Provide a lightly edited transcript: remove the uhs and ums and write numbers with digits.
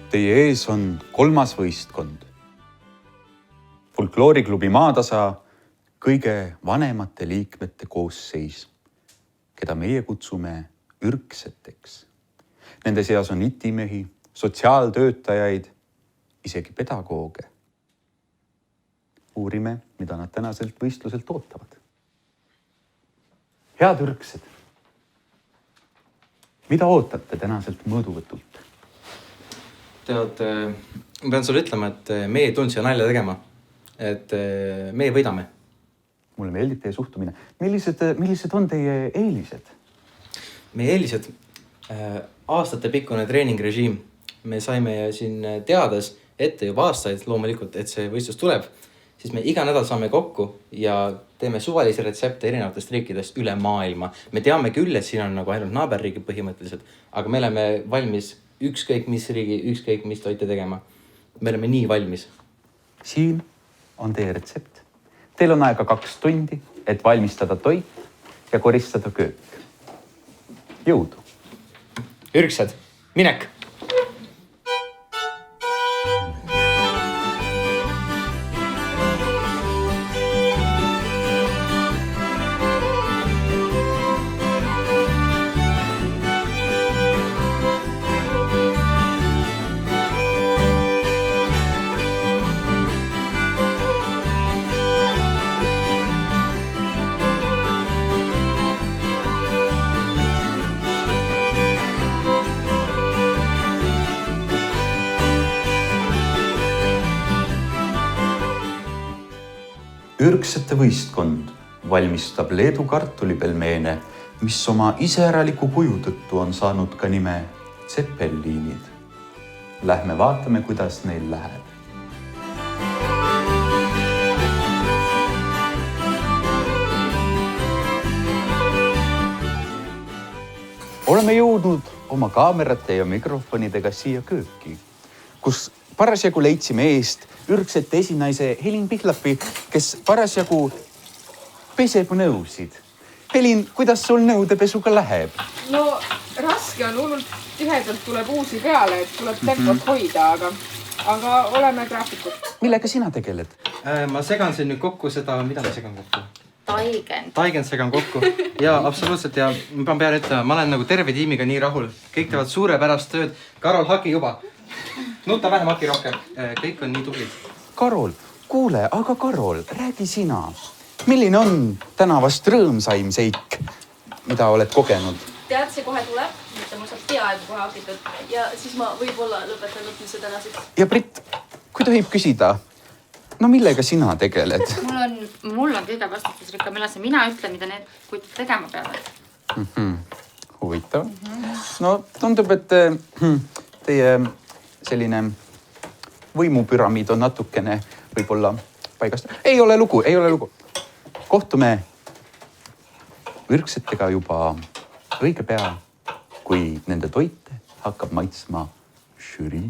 Teie ees on 3. võistkond. Folklooriklubi Maatasa kõige vanemate liikmete koosseis, keda meie kutsume ürkseteks. Nende seas on itimehi, sotsiaaltöötajaid, isegi pedagooge. Uurime, mida nad tänaselt võistluselt ootavad. Head ürksed, mida ootate tänaselt mõõduvõtult? Tead, ma pean sulle ütlema, et meie ei tulnud siia nalja tegema. Et meie võidame. Mulle meeldib teie suhtumine. Millised on teie eelised? Meie eelised, aastate pikkune treeningrežiim. Me saime siin teades ette juba aastaid loomulikult, et see võistlus tuleb. Siis me iga nädal saame kokku ja teeme suvalisi retsepte erinevatest riikidest üle maailma. Me teame küll, et siin on nagu ainult naaberriigid põhimõtteliselt, aga me oleme valmis ükskõik mis riigi, ükskõik mis toite tegema. Me oleme nii valmis. Siin on teie retsept. Teil on aega 2 tundi, et valmistada toit ja koristada köök. Jõudu! Ürksed, minek! Ürksete võistkond valmistab Leedu kartulipelmeene, mis oma iseäraliku kuju tõttu on saanud ka nime Zeppeliinid. Lähme vaatame, kuidas neil läheb. Oleme jõudnud oma kaamerate ja mikrofonidega siia kööki, kus parasjagu leidsime eest ürksete esinaise Helin Pihlapi, kes parasjagu peseb nõusid. Helin, kuidas sul nõudepesuga läheb? No raske on, hullult tihedalt tuleb uusi peale, et tuleb tempot hoida, aga oleme graafikud. Millega sina tegeled? Ma segan siin nüüd kokku seda, mida ma segan kokku? Taigend segan kokku. Ja absoluutselt ja ma pean ütlema, ma olen nagu terve tiimiga nii rahul. Kõik teevad suurepärast tööd. Karol, haki juba. Nuta vähem, haki rohkem. Kõik on nii tublid. Karol, kuule, aga Karol, räägi sina. Milline on tänavast rõõmsaim seik, mida oled kogenud? Tead, see kohe tuleb, mitte mul saab peaaegu kohe hakitud ja siis ma võib-olla lõpetan õppimise tänaseks. Ja Britt, kui tohib küsida, no millega sina tegeled? Mul on kõige vastutusrikka, millase mina ütlen, mida need kuid tegema peavad. Huvitav. No tundub, et teie selline võimupüramiid on natukene võib-olla paigast. Ei ole lugu. Kohtume ürksetega juba õige pea, kui nende toite hakkab maitsma žürii.